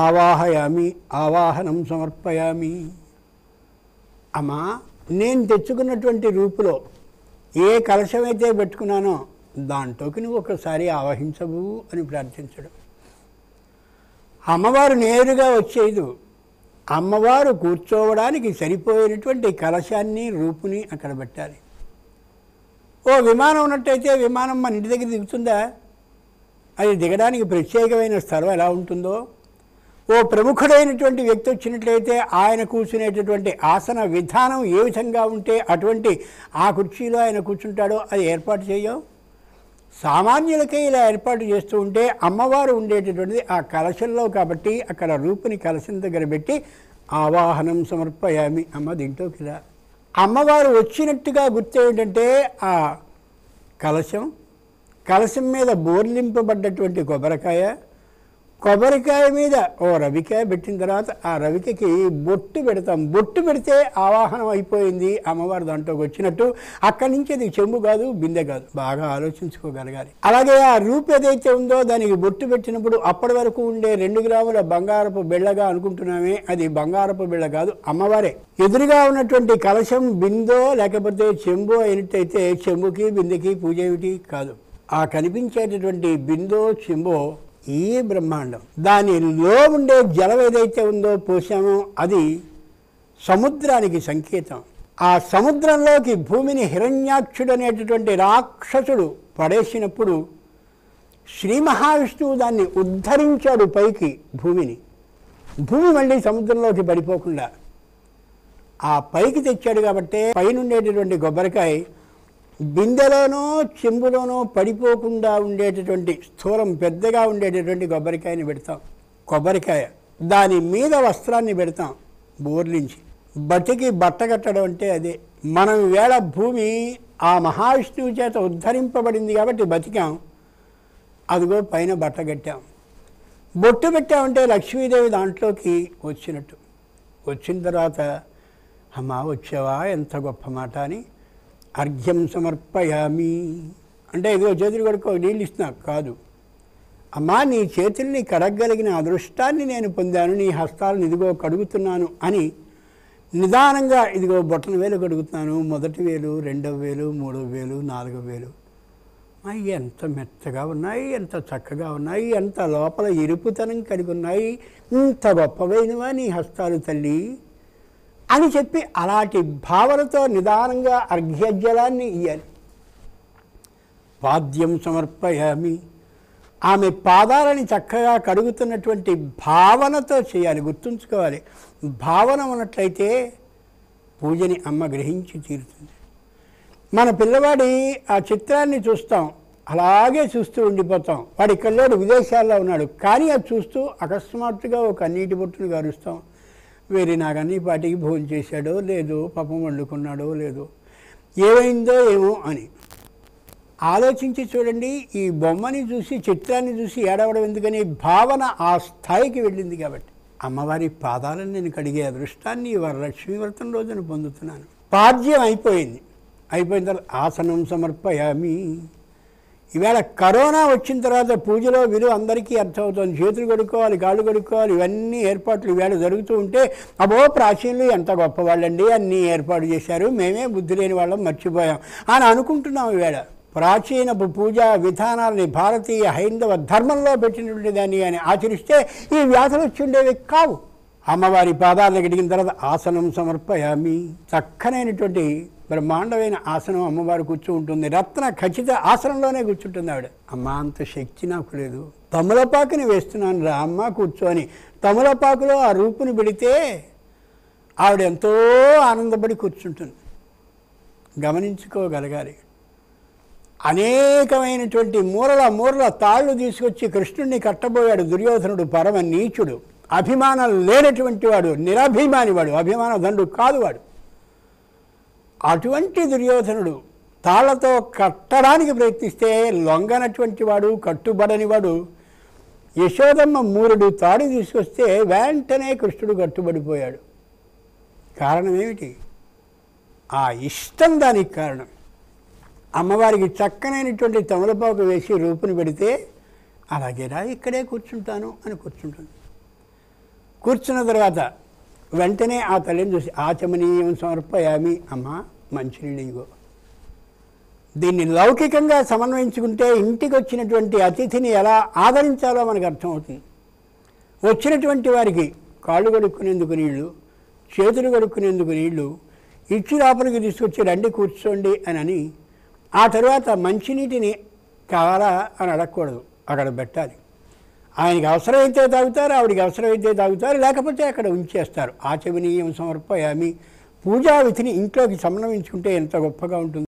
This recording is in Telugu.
ఆవాహయామి ఆవాహనం సమర్పయామి. అమ్మా, నేను తెచ్చుకున్నటువంటి రూపులో ఏ కలశమైతే పెట్టుకున్నానో దాంట్లోకి నువ్వు ఒకసారి ఆవహించవు అని ప్రార్థించడం. అమ్మవారు నేరుగా వచ్చేది. అమ్మవారు కూర్చోవడానికి సరిపోయినటువంటి కలశాన్ని రూపుని అక్కడ పెట్టాలి. ఓ విమానం ఉన్నట్టయితే విమానం మన ఇంటి దగ్గర దిగుతుందా? అది దిగడానికి ప్రత్యేకమైన స్థలం ఎలా ఉంటుందో, ఓ ప్రముఖుడైనటువంటి వ్యక్తి వచ్చినట్లయితే ఆయన కూర్చునేటటువంటి ఆసన విధానం ఏ విధంగా ఉంటే అటువంటి ఆ కుర్చీలో ఆయన కూర్చుంటాడో అది ఏర్పాటు చేయం. సామాన్యులకే ఇలా ఏర్పాటు చేస్తూ ఉంటే అమ్మవారు ఉండేటటువంటిది ఆ కలశంలో కాబట్టి అక్కడ రూపుని కలశం దగ్గర పెట్టి ఆవాహనం సమర్పయామి. అమ్మ దీంట్లోకి ఇలా అమ్మవారు వచ్చినట్టుగా గుర్తు ఏంటంటే ఆ కలశం మీద బోర్లింపబడ్డటువంటి కొబ్బరికాయ మీద ఓ రవికాయ పెట్టిన తర్వాత ఆ రవికకి బొట్టు పెడతాం. బొట్టు పెడితే ఆవాహనం అయిపోయింది, అమ్మవారు దాంట్లోకి వచ్చినట్టు. అక్కడి నుంచి అది చెంబు కాదు, బిందె కాదు. బాగా ఆలోచించుకోగలగాలి. అలాగే ఆ రూపు ఏదైతే ఉందో దానికి బొట్టు పెట్టినప్పుడు అప్పటి వరకు ఉండే 2 గ్రాముల బంగారపు బిళ్ళగా అనుకుంటున్నామే, అది బంగారపు బిళ్ళ కాదు, అమ్మవారే. ఎదురుగా ఉన్నటువంటి కలశం బిందో లేకపోతే చెంబు అయినట్టయితే చెంబుకి బిందెకి పూజ ఏమిటి కాదు. ఆ కనిపించేటటువంటి బిందో చెంబో ఈ బ్రహ్మాండం. దానిలో ఉండే జలం ఏదైతే ఉందో పోసామో అది సముద్రానికి సంకేతం. ఆ సముద్రంలోకి భూమిని హిరణ్యాక్షుడు అనేటటువంటి రాక్షసుడు పడేసినప్పుడు శ్రీ మహావిష్ణువు దాన్ని ఉద్ధరించాడు పైకి భూమిని. భూమి మళ్ళీ సముద్రంలోకి పడిపోకుండా ఆ పైకి తెచ్చాడు. కాబట్టి పైనుండేటటువంటి కొబ్బరికాయ బిందెలోనో చెంబులోనో పడిపోకుండా ఉండేటటువంటి స్థూలం పెద్దగా ఉండేటటువంటి కొబ్బరికాయని పెడతాం. కొబ్బరికాయ దాని మీద వస్త్రాన్ని పెడతాం బోర్లించి. బతికి బట్ట కట్టడం అంటే అదే. మనం వేళ భూమి ఆ మహావిష్ణువు చేత ఉద్ధరింపబడింది కాబట్టి బతికాం. అదిగో పైన బట్ట కట్టాం. బొట్టు పెట్టామంటే లక్ష్మీదేవి దాంట్లోకి వచ్చినట్టు. వచ్చిన తర్వాత అమ్మా వచ్చావా, ఎంత గొప్ప మాట అని అర్ఘ్యం సమర్పయామి అంటే ఇదిగో చేతులు కడుక్కో నీళ్ళు ఇస్తున్నా కాదు. అమ్మా నీ చేతుల్ని కడగలిగిన అదృష్టాన్ని నేను పొందాను, నీ హస్తాలను ఇదిగో కడుగుతున్నాను అని నిదానంగా ఇదిగో బొట్టన వేలు కడుగుతున్నాను. మొదటి వేలు, రెండవ వేలు, మూడవ వేలు, నాలుగవ వేలు. అవి ఎంత మెత్తగా ఉన్నాయి, ఎంత చక్కగా ఉన్నాయి, ఎంత లోపల ఇరుపుతనం కలిగి ఉన్నాయి, ఇంత గొప్పవైనవా నీ హస్తాలు తల్లి అని చెప్పి అలాంటి భావనతో నిదానంగా అర్ఘ్యజలాన్ని ఇయ్యాలి. పాద్యం సమర్పయామి ఆమె పాదాలని చక్కగా కడుగుతున్నటువంటి భావనతో చేయాలి. గుర్తుంచుకోవాలి, భావన ఉన్నట్లయితే పూజని అమ్మ గ్రహించి తీరుతుంది. మన పిల్లవాడి ఆ చిత్రాన్ని చూస్తాం, అలాగే చూస్తూ ఉండిపోతాం. వాడి కల్లోడు విదేశాల్లో ఉన్నాడు, కానీ అది చూస్తూ అకస్మాత్తుగా ఒక కన్నీటి బొట్టును గారుస్తాం. వేరే నాగన్నీ పాటికి భోజనం చేశాడో లేదో, పప్పం వండుకున్నాడో లేదో, ఏమైందో ఏమో అని ఆలోచించి చూడండి. ఈ బొమ్మని చూసి చిత్రాన్ని చూసి ఏడవడం ఎందుకని? భావన ఆ స్థాయికి వెళ్ళింది కాబట్టి. అమ్మవారి పాదాలను నేను కడిగే అదృష్టాన్ని వరలక్ష్మీ వ్రతం రోజున పొందుతున్నాను. పాద్యం అయిపోయింది. అయిపోయిన తర్వాత ఆసనం సమర్పయామి. ఈవేళ కరోనా వచ్చిన తర్వాత పూజలో విలువ అందరికీ అర్థమవుతుంది. చేతులు కడుక్కోవాలి, కాళ్ళు కడుక్కోవాలి, ఇవన్నీ ఏర్పాట్లు ఈవేళ జరుగుతూ ఉంటే అబో ప్రాచీనులు ఎంత గొప్పవాళ్ళండి, అన్నీ ఏర్పాటు చేశారు, మేమే బుద్ధి లేని వాళ్ళం మర్చిపోయాం అని అనుకుంటున్నాం. ఈవేళ ప్రాచీనపు పూజా విధానాలని భారతీయ హైందవ ధర్మంలో పెట్టినటువంటి దాన్ని అని ఆచరిస్తే ఈ వ్యాధులు వచ్చి ఉండేవి కావు. అమ్మవారి పాదాలను గడిగిన తర్వాత ఆసనం సమర్పయామి. చక్కనైనటువంటి బ్రహ్మాండమైన ఆసనం అమ్మవారు కూర్చుంటుంది. రత్న ఖచ్చిత ఆసనంలోనే కూర్చుంటుంది ఆవిడ. అమ్మ అంత శక్తి నాకు లేదు, తమలపాకుని వేస్తున్నాను రా అమ్మ కూర్చొని. తమలపాకులో ఆ రూపుని పెడితే ఆవిడ ఎంతో ఆనందపడి కూర్చుంటుంది. గమనించుకోగలగాలి. అనేకమైనటువంటి మూరల తాళ్ళు తీసుకొచ్చి కృష్ణుడిని కట్టబోయాడు దుర్యోధనుడు. పరమ నీచుడు, అభిమానం లేనటువంటి వాడు, నిరభిమాని వాడు, అభిమాన దండు కాదు వాడు. అటువంటి దుర్యోధనుడు తాళ్లతో కట్టడానికి ప్రయత్నిస్తే లొంగనటువంటి వాడు, కట్టుబడని వాడు. యశోదమ్మ 3 తాడు తీసుకొస్తే వెంటనే కృష్ణుడు కట్టుబడిపోయాడు. కారణం ఏమిటి? ఆ ఇష్టం దానికి కారణం. అమ్మవారికి చక్కనైనటువంటి తమలపాకు వేసి రూపుని పెడితే అలాగేరా ఇక్కడే కూర్చుంటాను అని కూర్చుంటుంది. కూర్చున్న తర్వాత వెంటనే ఆ తల్లిని చూసి ఆచమనీయం సమర్పయామి, అమ్మ మంచినీళ్ళు ఇగో. దీన్ని లౌకికంగా సమన్వయించుకుంటే ఇంటికి వచ్చినటువంటి అతిథిని ఎలా ఆదరించాలో మనకు అర్థమవుతుంది. వచ్చినటువంటి వారికి కాళ్ళు కడుక్కునేందుకు నీళ్లు, చేతులు కడుక్కునేందుకు నీళ్లు ఇచ్చి లోపలికి తీసుకొచ్చి రండి కూర్చోండి అని ఆ తర్వాత మంచినీటిని కావాలా అని అడగకూడదు, అక్కడ పెట్టాలి. ఆయనకి అవసరమైతే తాగుతారు, ఆవిడికి అవసరమైతే తాగుతారు, లేకపోతే అక్కడ ఉంచేస్తారు. ఆచమనీయం సమర్పయామి పూజా విధిని ఇంట్లోకి సమన్వయించుకుంటే ఎంత గొప్పగా ఉంటుంది.